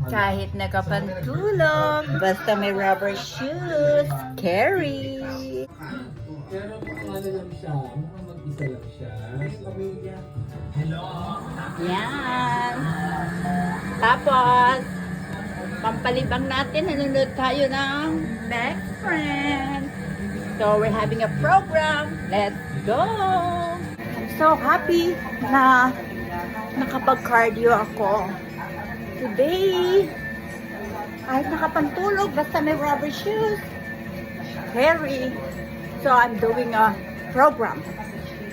Kahit nakapantulog, basta may rubber shoes, carry. Pero kung ano lang siya, mukhang mag-isa lang siya. May pamilya. Hello? Yan. Tapos, pampalibang natin, nanonood tayo ng Best Friend. So, we're having a program. Let's go! I'm so happy na nakapag-cardio ako today. Kahit nakapantulog, basta may rubber shoes. Carry. So, I'm doing a program.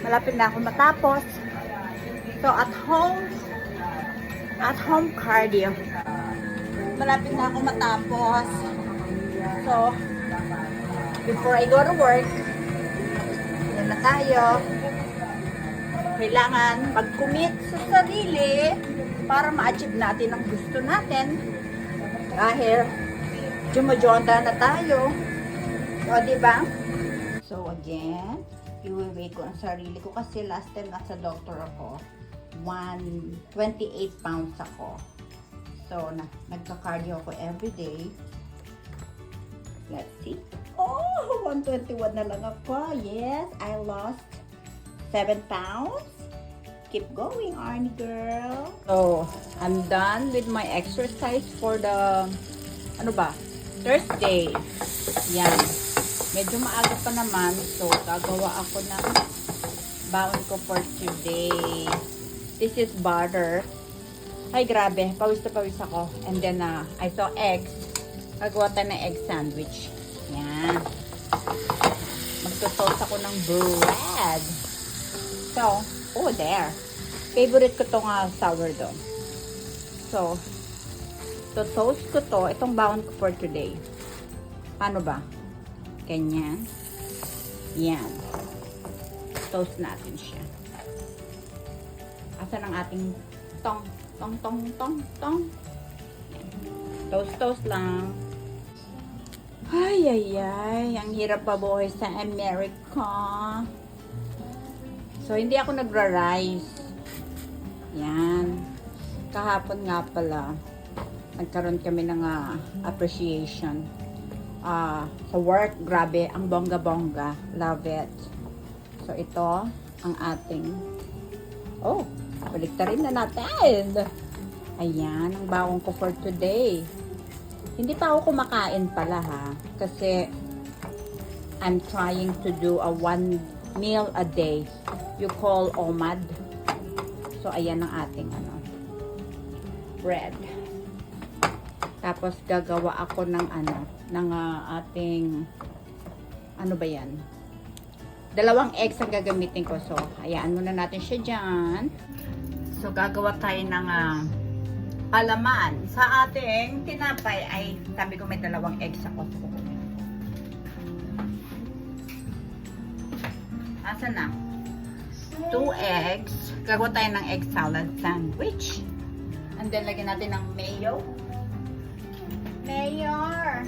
Malapit na ako matapos. So, at home cardio. Malapit na ako matapos. So, before I go to work, yan na tayo. Kailangan mag-commit sa sarili para ma-achieve natin ang gusto natin. Dahil, jumajonda na tayo. O, diba? So, again, i-weigh ko ang sarili ko kasi last time nasa doctor ako, 28 pounds ako. So, nagka-cardio ako everyday. Let's see. Oh, 121 na lang ako. Yes, I lost 7 pounds. Keep going, Arnie girl. So, I'm done with my exercise for the, Thursday. Yan. Medyo maaga pa naman. So, gagawa ako ng baon ko for today. This is butter. Ay, grabe. Pawis na pawis ako. And then, I saw eggs. Gagawa tayo ng egg sandwich. Yan. Magtotoast ako ng bread. So, oh, there. Favorite ko itong sourdough. So, toast ko to. Itong baon ko for today. Paano ba? Ganyan. Yan. Toast natin siya. Asan ang ating tong. Yan. Toast lang. Ay. Ang hirap pa buhay sa America. So, hindi ako nagra-rice. Yan. Kahapon nga pala, nagkaroon kami ng appreciation. Sa work, grabe, ang bongga-bongga. Love it. So, ito, ang ating, baliktarin na natin. Ayan, ang bawang ko for today. Hindi pa ako kumakain pala ha. Kasi, I'm trying to do a 1 meal a day. You call OMAD. So, ayan ang ating, bread. Tapos, gagawa ako ng ating, ba yan? 2 eggs ang gagamitin ko. So, hayaan muna natin siya dyan. So, gagawa tayo ng palaman. Sa ating tinapay ay, sabi ko may 2 eggs ako. So, asa na? 2 eggs. Gagawa tayo ng egg salad sandwich. And then, lagyan natin ng mayo. Mayor!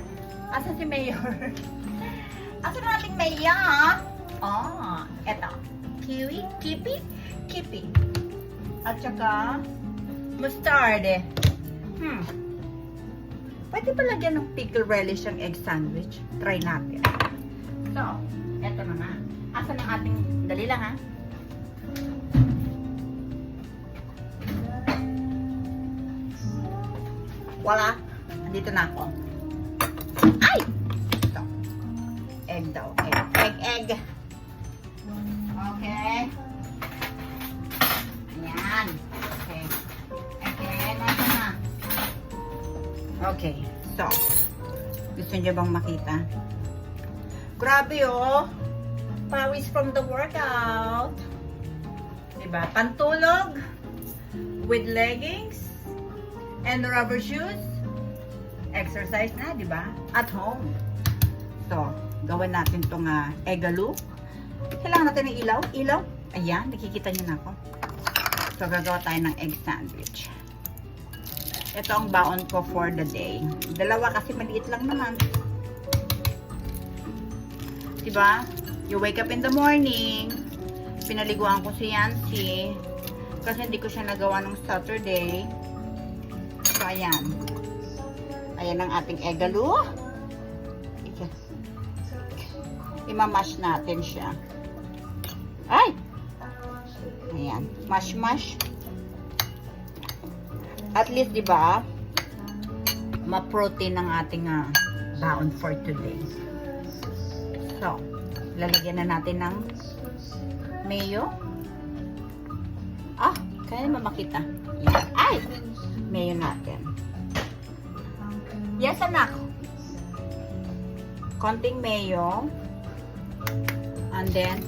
Asan si Mayor? Asan ang ating Mayor? Eto. Kipi. At saka, mustard. Pwede pa lagyan ng pickle relish ang egg sandwich. Try natin. So, eto na nga. Asan ang ating, dali lang ha? Wala. Andito na ako. Ay! Ito. Egg daw. Egg. Okay. Ayan. Okay. Nasa na. Okay. So. Gusto niyo bang makita? Grabe Pawis from the workout. Diba? Pantulog with leggings and rubber shoes. Exercise na, di ba? At home. So, gawin natin tong eggaloo. Kailangan natin ng ilaw. Ayan, nakikita niyo na ako. So, gagawa tayo ng egg sandwich. Ito ang baon ko for the day. 2 kasi maliit lang naman. Diba? You wake up in the morning. Pinaliguan ko si Yancy. Kasi hindi ko siya nagawa ng Saturday. So, ayan. Ayan ang ating egalo. Imamash natin siya. Ay! Ayan. Mash. At least, di ba, ma-protein ang ating baon for today. So, lalagyan na natin ng mayo. Kaya naman makita. Yan. Ay! Mayo natin. Yes, anak. Konting mayo. And then,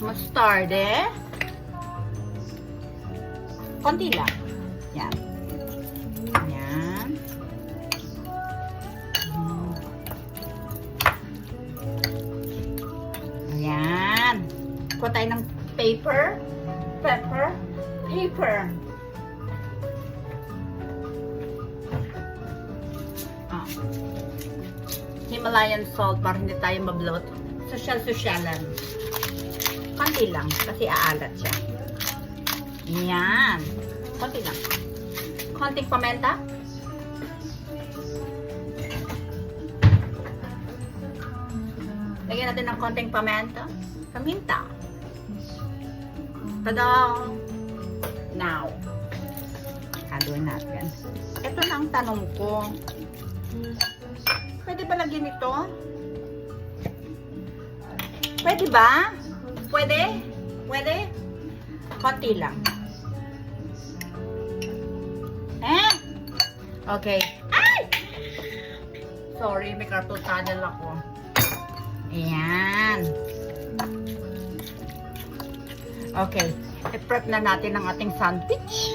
mustard, konti lang. Yan. Yan. Ayan. Kuha tayo ng pepper. Himalayan salt para hindi tayo mablot. Sosyal-sosyalan. Konti lang kasi aalat siya. Yan. Konti lang. Konting pamenta. Lagyan natin ng konting paminta. Tada! Now, haluin natin. Ito na ang tanong ko. Pwede ba lagyan ito? Pwede ba? Pwede? Konti lang. Okay. Ay! Sorry, may carpal tunnel ako. Ayan. Okay. I-prep na natin ang ating sandwich.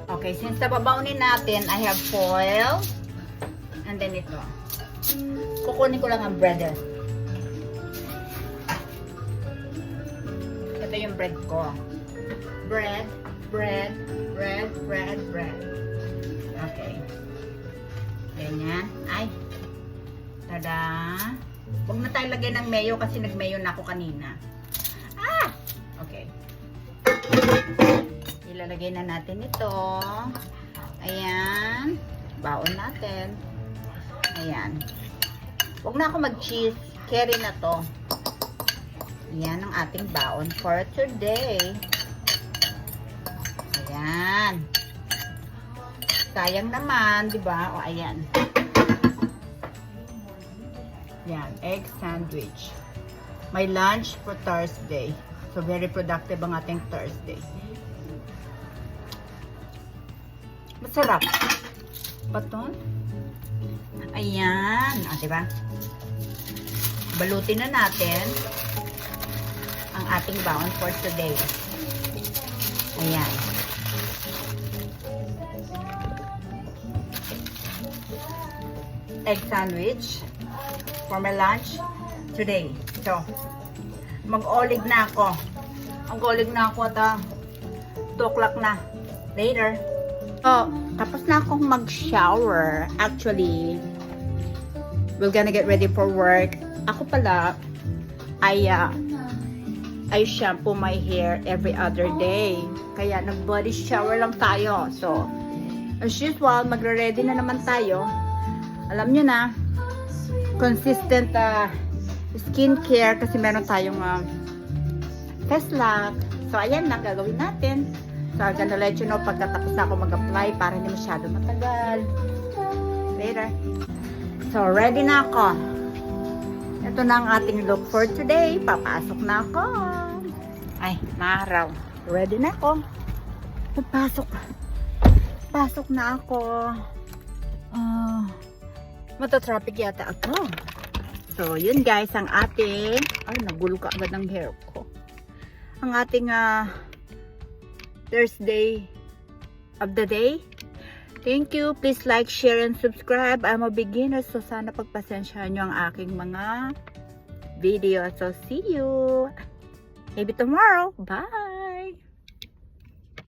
Okay, since nababaunin natin, I have foil. And then ito. Kukunin ko lang ang bread. Ito yung bread ko. Bread. Okay. Ganyan. Ay. Tada. Huwag na tayo lagay ng mayo kasi nag-mayo na ako kanina. Okay. Ilalagay na natin ito. Ayan. Baon natin. Ayan. Huwag na ako mag-cheese. Carry na to. Ayan ang ating baon for today. Ayan. Sayang naman, di ba? O, ayan. Ayan. Egg sandwich. My lunch for Thursday. So, very productive ang ating Thursday. Masarap. Baton. Ayan. Diba? Balutin na natin ang ating baon for today. Ayan. Egg sandwich for my lunch today. So, mag-olig na ako. Ang olig na ako at 2 o'clock na. Later. So, tapos na akong mag-shower. Actually, we're gonna get ready for work. Ako pala, I shampoo my hair every other day. Kaya nag-body shower lang tayo. So, as usual, magre-ready na naman tayo. Alam nyo na, consistent skincare kasi meron tayong test lab. So, ayan na, gagawin natin. So, I'm gonna let you know pagkatapos na ako mag-apply para hindi masyado matagal. Later. So, ready na ako. Ito na ang ating look for today. Papasok na ako. Ay, maaraw. Ready na ako. Pasok na ako. Matatraffic yata ako. So, yun guys, ang ating... Ay, nagulo ka agad ng hair ko. Ang ating Thursday of the day. Thank you. Please like, share, and subscribe. I'm a beginner, so sana pagpasensyahan nyo ang aking mga video. So, see you maybe tomorrow. Bye!